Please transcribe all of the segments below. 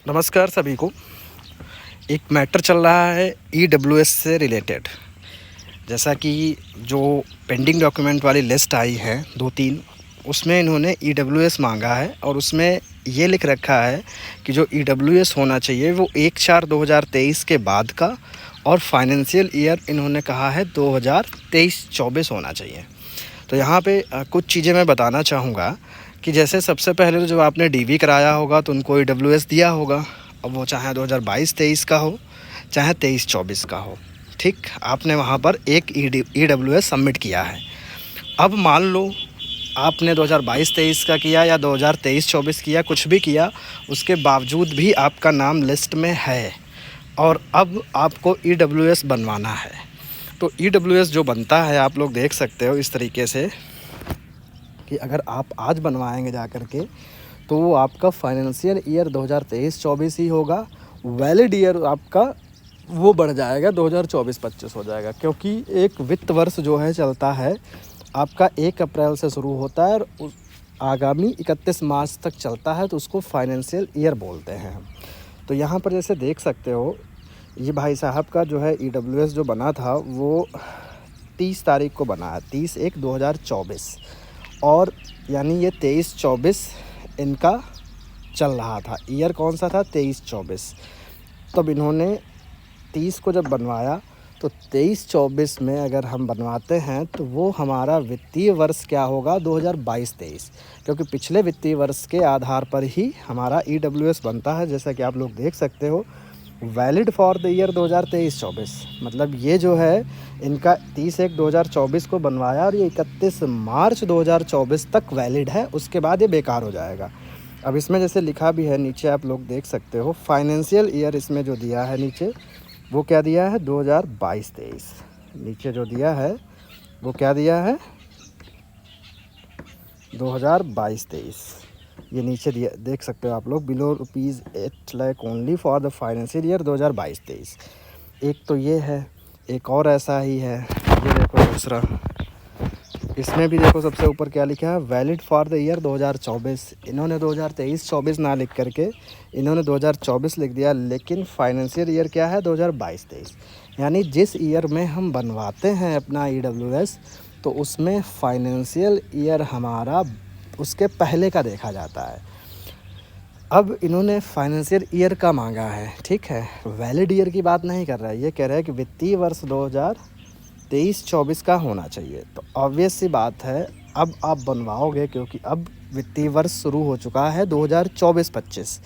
नमस्कार सभी को। एक मैटर चल रहा है ईडब्ल्यूएस से रिलेटेड। जैसा कि जो पेंडिंग डॉक्यूमेंट वाली लिस्ट आई है 2-3, उसमें इन्होंने ईडब्ल्यूएस मांगा है और उसमें ये लिख रखा है कि जो ईडब्ल्यूएस होना चाहिए वो 1/4/2023 के बाद का, और फाइनेंशियल ईयर इन्होंने कहा है 2023-24 होना चाहिए। तो यहाँ पे कुछ चीज़ें मैं बताना चाहूँगा कि जैसे सबसे पहले तो जब आपने डीवी कराया होगा तो उनको ईडब्ल्यूएस दिया होगा। अब वो चाहे 2022-23 का हो, चाहे 23-24 का हो, ठीक, आपने वहाँ पर एक ईडब्ल्यूएस सबमिट किया है। अब मान लो आपने 2022-23 का किया या 2023-24 किया, कुछ भी किया, उसके बावजूद भी आपका नाम लिस्ट में है और अब आपको ईडब्ल्यूएस बनवाना है। तो ईडब्ल्यूएस जो बनता है आप लोग देख सकते हो इस तरीके से कि अगर आप आज बनवाएंगे जा कर के तो वो आपका फाइनेंशियल ईयर 2023-24 ही होगा। वैलिड ईयर आपका वो बढ़ जाएगा, 2024-25 हो जाएगा, क्योंकि एक वित्त वर्ष जो है चलता है आपका 1 अप्रैल से शुरू होता है और आगामी 31 मार्च तक चलता है, तो उसको फाइनेंशियल ईयर बोलते हैं। तो यहाँ पर जैसे देख सकते हो ये भाई साहब का जो है ईडब्ल्यूएस जो बना था वो 30 तारीख को बना है, 30/1/2024, और यानी ये 23-24 इनका चल रहा था। ईयर कौन सा था? 23-24। तब इन्होंने 30 को जब बनवाया तो 23-24 में अगर हम बनवाते हैं तो वो हमारा वित्तीय वर्ष क्या होगा? 2022-23, क्योंकि पिछले वित्तीय वर्ष के आधार पर ही हमारा ईडब्ल्यूएस बनता है। जैसा कि आप लोग देख सकते हो, वैलिड फॉर द ईयर 2023-24, मतलब ये जो है इनका 30/1/2024 को बनवाया और ये 31 मार्च 2024 तक वैलिड है, उसके बाद ये बेकार हो जाएगा। अब इसमें जैसे लिखा भी है नीचे, आप लोग देख सकते हो, फाइनेंशियल ईयर इसमें जो दिया है नीचे वो क्या दिया है? 2022-23। नीचे जो दिया है वो क्या दिया है? 2022-23। ये नीचे दिया देख सकते हो आप लोग, below ₹8 lakh only for the financial year 2022-23। एक तो ये है, एक और ऐसा ही है, ये देखो दूसरा, इसमें भी देखो सबसे ऊपर क्या लिखा है? Valid for the year 2024। इन्होंने 2023-24 ना लिख करके इन्होंने 2024 लिख दिया, लेकिन फाइनेंशियल ईयर क्या है? 2022-23। यानी जिस ईयर में हम बनवाते हैं अपना ईडब्ल्यूएस तो उसमें फाइनेंशियल ईयर हमारा उसके पहले का देखा जाता है। अब इन्होंने फाइनेंशियल ईयर का मांगा है, ठीक है, वैलिड ईयर की बात नहीं कर रहा है। ये कह रहा है कि वित्तीय वर्ष 2023-24 का होना चाहिए। तो ऑब्वियस सी बात है अब आप बनवाओगे, क्योंकि अब वित्तीय वर्ष शुरू हो चुका है 2024-25,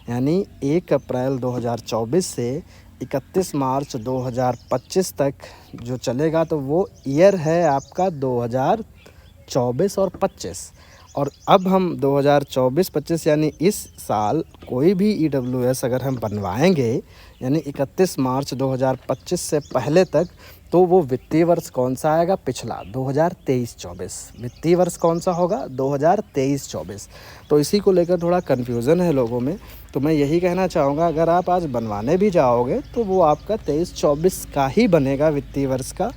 यानी 1 अप्रैल 2024 से 31 मार्च 2025 तक जो चलेगा, तो वो ईयर है आपका 2024 और 25। और अब हम 2024-25 यानी इस साल कोई भी ईडब्ल्यूएस अगर हम बनवाएंगे यानी 31 मार्च 2025 से पहले तक, तो वो वित्तीय वर्ष कौन सा आएगा? पिछला 2023-24 वित्तीय वर्ष कौन सा होगा? 2023-24। तो इसी को लेकर थोड़ा कन्फ्यूज़न है लोगों में। तो मैं यही कहना चाहूँगा, अगर आप आज बनवाने भी जाओगे तो वो आपका 23-24 का ही बनेगा वित्तीय वर्ष का।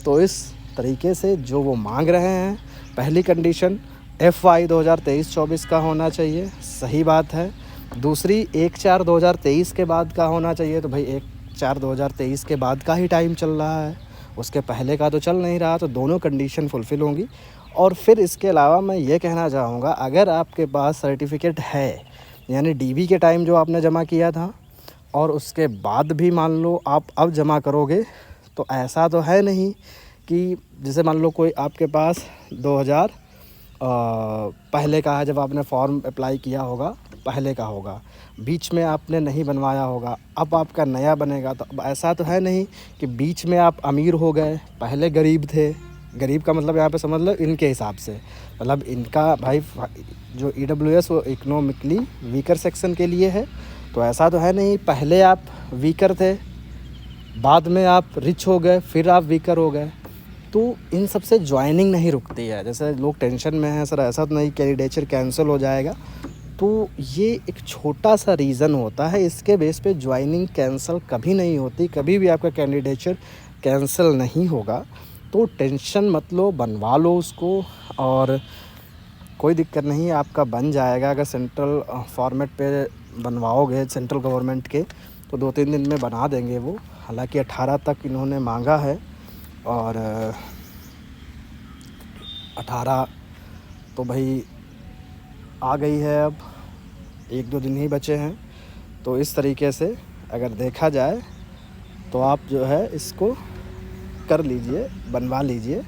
तो इस तरीके से जो वो मांग रहे हैं, पहली कंडीशन FY 2023-24 का होना चाहिए, सही बात है। दूसरी 1/4/2023 के बाद का होना चाहिए, तो भाई 1/4/2023 के बाद का ही टाइम चल रहा है, उसके पहले का तो चल नहीं रहा, तो दोनों कंडीशन फुलफ़िल होंगी। और फिर इसके अलावा मैं ये कहना चाहूँगा, अगर आपके पास सर्टिफिकेट है, यानी डीवी के टाइम जो आपने जमा किया था और उसके बाद भी मान लो आप अब जमा करोगे, तो ऐसा तो है नहीं कि जैसे मान लो कोई आपके पास 2000 पहले का है, जब आपने फॉर्म अप्लाई किया होगा पहले का होगा, बीच में आपने नहीं बनवाया होगा, अब आपका नया बनेगा। तो अब ऐसा तो है नहीं कि बीच में आप अमीर हो गए, पहले गरीब थे। गरीब का मतलब यहाँ पे समझ लो इनके हिसाब से, मतलब इनका भाई जो ईडब्ल्यूएस वो इकोनॉमिकली वीकर सेक्शन के लिए है। तो ऐसा तो है नहीं पहले आप वीकर थे, बाद में आप रिच हो गए, फिर आप वीकर हो गए। तो इन सब से ज्वाइनिंग नहीं रुकती है। जैसे लोग टेंशन में हैं, सर ऐसा तो नहीं कैंडिडेचर कैंसिल हो जाएगा, तो ये एक छोटा सा रीज़न होता है, इसके बेस पे ज्वाइनिंग कैंसिल कभी नहीं होती, कभी भी आपका कैंडिडेचर कैंसिल नहीं होगा। तो टेंशन मत लो, बनवा लो उसको, और कोई दिक्कत नहीं, आपका बन जाएगा। अगर सेंट्रल फॉर्मेट पे बनवाओगे सेंट्रल गवर्नमेंट के तो 2-3 दिन में बना देंगे वो। हालांकि 18 तक इन्होंने मांगा है और 18 तो भाई आ गई है, अब 1-2 दिन ही बचे हैं। तो इस तरीके से अगर देखा जाए तो आप जो है इसको कर लीजिए, बनवा लीजिए,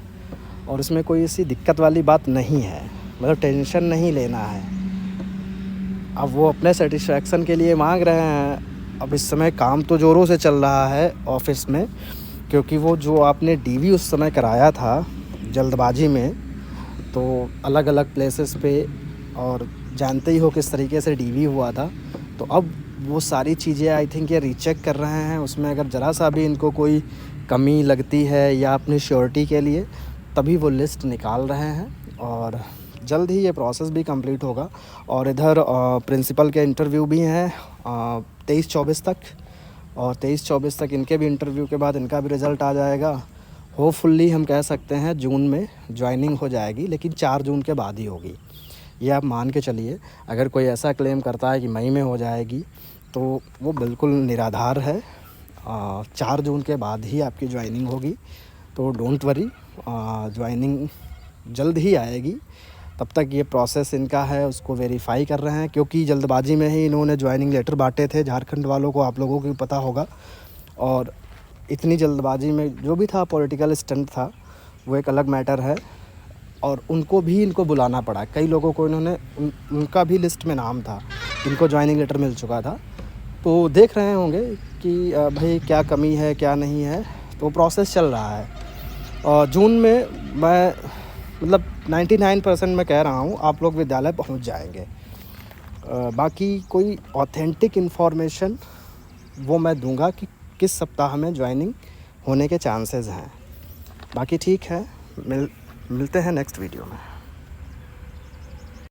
और इसमें कोई ऐसी दिक्कत वाली बात नहीं है, मतलब टेंशन नहीं लेना है। अब वो अपने सेटिस्फेक्शन के लिए मांग रहे हैं। अब इस समय काम तो ज़ोरों से चल रहा है ऑफिस में, क्योंकि वो जो आपने डीवी उस समय कराया था जल्दबाजी में, तो अलग अलग प्लेसेस पे, और जानते ही हो किस तरीके से डीवी हुआ था। तो अब वो सारी चीज़ें आई थिंक ये रीचेक कर रहे हैं। उसमें अगर ज़रा सा भी इनको कोई कमी लगती है या अपनी श्योरिटी के लिए, तभी वो लिस्ट निकाल रहे हैं, और जल्द ही ये प्रोसेस भी कंप्लीट होगा। और इधर प्रिंसिपल के इंटरव्यू भी हैं 23-24 तक, और 23-24 तक इनके भी इंटरव्यू के बाद इनका भी रिज़ल्ट आ जाएगा। होपफुली हम कह सकते हैं जून में ज्वाइनिंग हो जाएगी, लेकिन 4 जून के बाद ही होगी, ये आप मान के चलिए। अगर कोई ऐसा क्लेम करता है कि मई में हो जाएगी तो वो बिल्कुल निराधार है। 4 जून के बाद ही आपकी ज्वाइनिंग होगी, तो डोंट वरी, ज्वाइनिंग जल्द ही आएगी। तब तक ये प्रोसेस इनका है उसको वेरीफाई कर रहे हैं, क्योंकि जल्दबाजी में ही इन्होंने ज्वाइनिंग लेटर बांटे थे झारखंड वालों को, आप लोगों को भी पता होगा। और इतनी जल्दबाजी में जो भी था पॉलिटिकल स्टंट था, वो एक अलग मैटर है, और उनको भी इनको बुलाना पड़ा। कई लोगों को इन्होंने उनका भी लिस्ट में नाम था, इनको ज्वाइनिंग लेटर मिल चुका था। तो देख रहे होंगे कि भाई क्या कमी है क्या नहीं है, तो प्रोसेस चल रहा है। और जून में मैं मतलब 99% मैं कह रहा हूँ आप लोग विद्यालय पहुँच जाएंगे। बाकी कोई ऑथेंटिक इन्फॉर्मेशन वो मैं दूंगा कि किस सप्ताह में ज्वाइनिंग होने के चांसेस हैं। बाकी ठीक है, मिलते हैं नेक्स्ट वीडियो में।